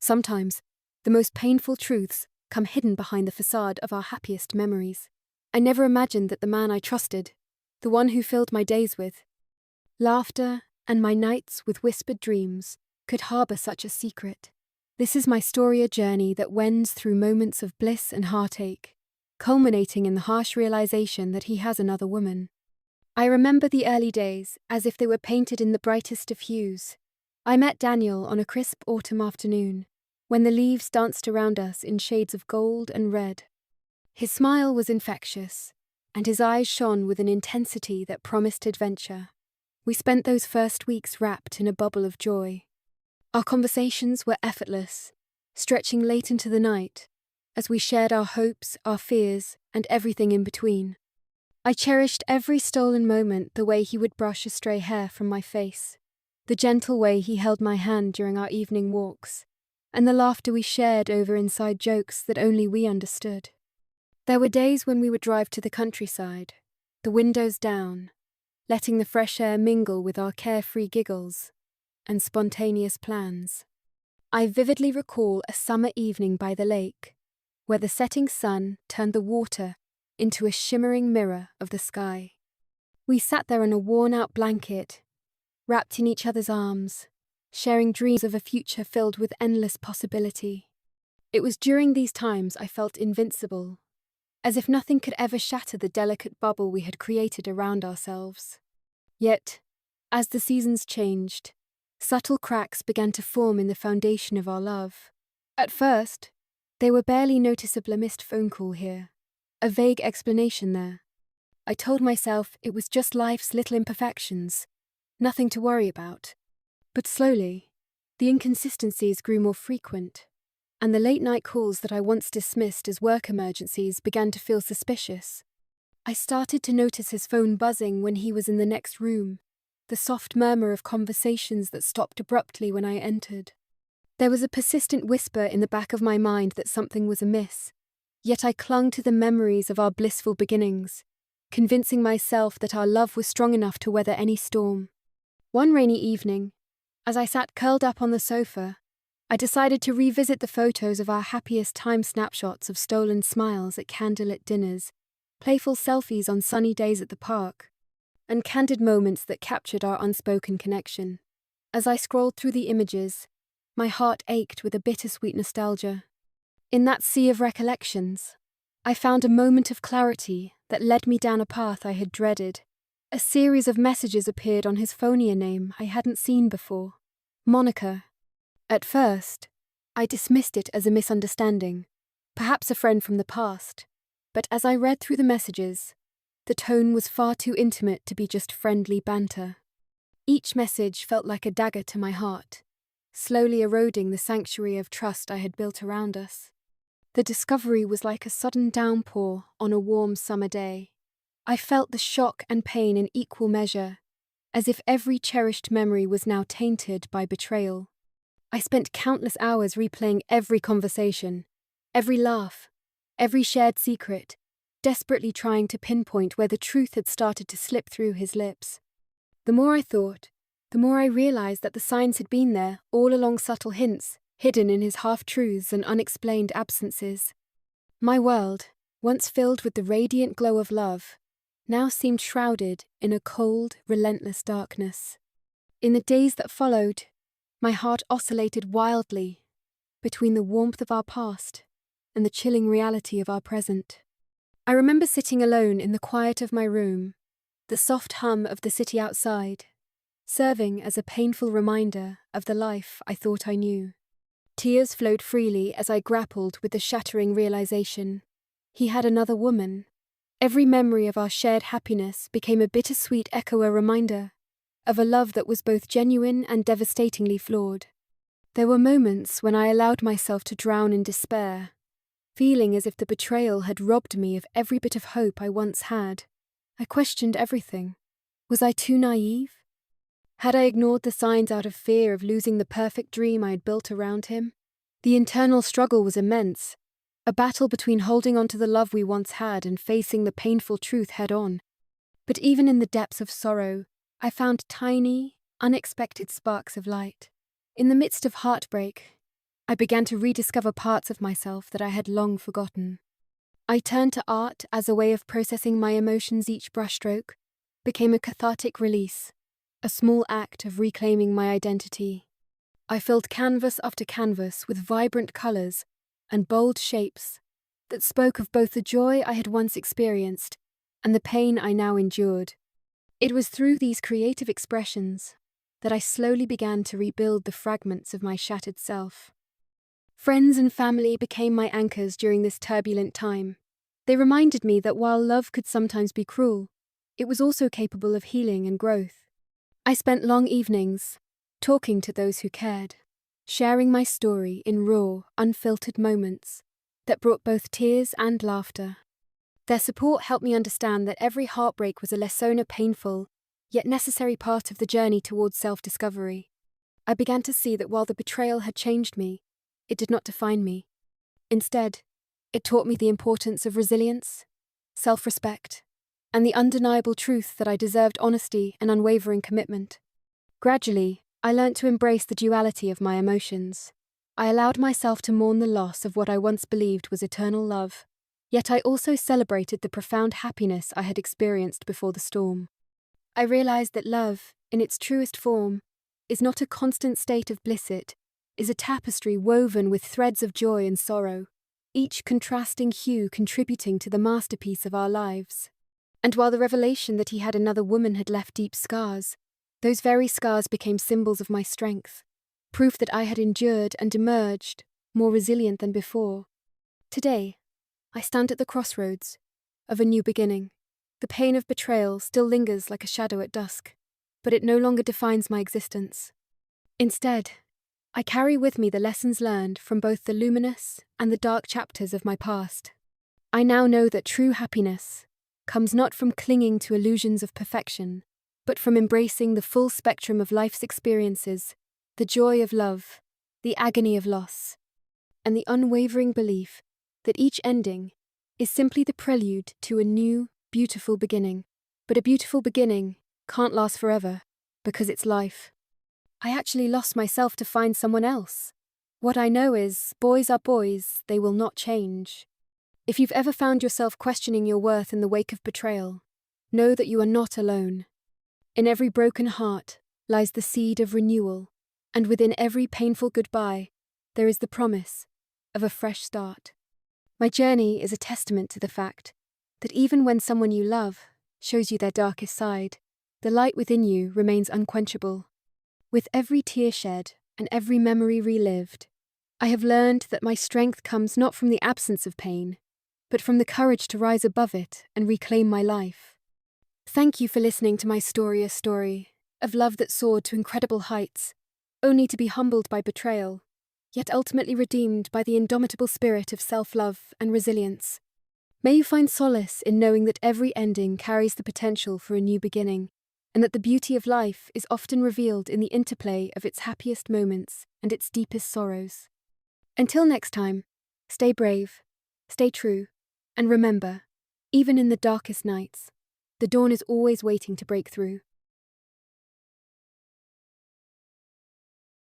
Sometimes, the most painful truths come hidden behind the facade of our happiest memories. I never imagined that the man I trusted, the one who filled my days with laughter and my nights with whispered dreams, could harbor such a secret. This is my story, a journey that wends through moments of bliss and heartache, culminating in the harsh realization that he has another woman. I remember the early days as if they were painted in the brightest of hues. I met Daniel on a crisp autumn afternoon, when the leaves danced around us in shades of gold and red. His smile was infectious, and his eyes shone with an intensity that promised adventure. We spent those first weeks wrapped in a bubble of joy. Our conversations were effortless, stretching late into the night, as we shared our hopes, our fears, and everything in between. I cherished every stolen moment, the way he would brush a stray hair from my face, the gentle way he held my hand during our evening walks, and the laughter we shared over inside jokes that only we understood. There were days when we would drive to the countryside, the windows down, letting the fresh air mingle with our carefree giggles and spontaneous plans. I vividly recall a summer evening by the lake, where the setting sun turned the water into a shimmering mirror of the sky. We sat there in a worn-out blanket, wrapped in each other's arms, sharing dreams of a future filled with endless possibility. It was during these times I felt invincible, as if nothing could ever shatter the delicate bubble we had created around ourselves. Yet, as the seasons changed, subtle cracks began to form in the foundation of our love. At first, they were barely noticeable: a missed phone call here, a vague explanation there. I told myself it was just life's little imperfections, nothing to worry about. But slowly, the inconsistencies grew more frequent, and the late-night calls that I once dismissed as work emergencies began to feel suspicious. I started to notice his phone buzzing when he was in the next room, the soft murmur of conversations that stopped abruptly when I entered. There was a persistent whisper in the back of my mind that something was amiss, yet I clung to the memories of our blissful beginnings, convincing myself that our love was strong enough to weather any storm. One rainy evening, as I sat curled up on the sofa, I decided to revisit the photos of our happiest time snapshots of stolen smiles at candlelit dinners, playful selfies on sunny days at the park, and candid moments that captured our unspoken connection. As I scrolled through the images, my heart ached with a bittersweet nostalgia. In that sea of recollections, I found a moment of clarity that led me down a path I had dreaded. A series of messages appeared on his phonea name I hadn't seen before, Monica. At first, I dismissed it as a misunderstanding, perhaps a friend from the past, but as I read through the messages, the tone was far too intimate to be just friendly banter. Each message felt like a dagger to my heart, slowly eroding the sanctuary of trust I had built around us. The discovery was like a sudden downpour on a warm summer day. I felt the shock and pain in equal measure, as if every cherished memory was now tainted by betrayal. I spent countless hours replaying every conversation, every laugh, every shared secret, desperately trying to pinpoint where the truth had started to slip through his lips. The more I thought, the more I realized that the signs had been there, all along, subtle hints, hidden in his half-truths and unexplained absences. My world, once filled with the radiant glow of love, now seemed shrouded in a cold, relentless darkness. In the days that followed, my heart oscillated wildly between the warmth of our past and the chilling reality of our present. I remember sitting alone in the quiet of my room, the soft hum of the city outside, serving as a painful reminder of the life I thought I knew. Tears flowed freely as I grappled with the shattering realization. He had another woman. Every memory of our shared happiness became a bittersweet echo, a reminder of a love that was both genuine and devastatingly flawed. There were moments when I allowed myself to drown in despair, feeling as if the betrayal had robbed me of every bit of hope I once had. I questioned everything. Was I too naive? Had I ignored the signs out of fear of losing the perfect dream I had built around him? The internal struggle was immense, a battle between holding on to the love we once had and facing the painful truth head-on. But even in the depths of sorrow, I found tiny, unexpected sparks of light. In the midst of heartbreak, I began to rediscover parts of myself that I had long forgotten. I turned to art as a way of processing my emotions. Each brushstroke became a cathartic release, a small act of reclaiming my identity. I filled canvas after canvas with vibrant colors and bold shapes that spoke of both the joy I had once experienced and the pain I now endured. It was through these creative expressions that I slowly began to rebuild the fragments of my shattered self. Friends and family became my anchors during this turbulent time. They reminded me that while love could sometimes be cruel, it was also capable of healing and growth. I spent long evenings talking to those who cared, sharing my story in raw, unfiltered moments that brought both tears and laughter. Their support helped me understand that every heartbreak was a lesson, a painful, yet necessary part of the journey towards self-discovery. I began to see that while the betrayal had changed me, it did not define me. Instead, it taught me the importance of resilience, self-respect, and the undeniable truth that I deserved honesty and unwavering commitment. Gradually, I learnt to embrace the duality of my emotions. I allowed myself to mourn the loss of what I once believed was eternal love, yet I also celebrated the profound happiness I had experienced before the storm. I realized that love, in its truest form, is not a constant state of bliss. It is a tapestry woven with threads of joy and sorrow, each contrasting hue contributing to the masterpiece of our lives. And while the revelation that he had another woman had left deep scars, those very scars became symbols of my strength, proof that I had endured and emerged more resilient than before. Today, I stand at the crossroads of a new beginning. The pain of betrayal still lingers like a shadow at dusk, but it no longer defines my existence. Instead, I carry with me the lessons learned from both the luminous and the dark chapters of my past. I now know that true happiness comes not from clinging to illusions of perfection, but from embracing the full spectrum of life's experiences, the joy of love, the agony of loss, and the unwavering belief that each ending is simply the prelude to a new, beautiful beginning. But a beautiful beginning can't last forever, because it's life. I actually lost myself to find someone else. What I know is, boys are boys, they will not change. If you've ever found yourself questioning your worth in the wake of betrayal, know that you are not alone. In every broken heart lies the seed of renewal, and within every painful goodbye, there is the promise of a fresh start. My journey is a testament to the fact that even when someone you love shows you their darkest side, the light within you remains unquenchable. With every tear shed and every memory relived, I have learned that my strength comes not from the absence of pain, but from the courage to rise above it and reclaim my life. Thank you for listening to my story, a story of love that soared to incredible heights, only to be humbled by betrayal, yet ultimately redeemed by the indomitable spirit of self-love and resilience. May you find solace in knowing that every ending carries the potential for a new beginning, and that the beauty of life is often revealed in the interplay of its happiest moments and its deepest sorrows. Until next time, stay brave, stay true, and remember, even in the darkest nights, the dawn is always waiting to break through.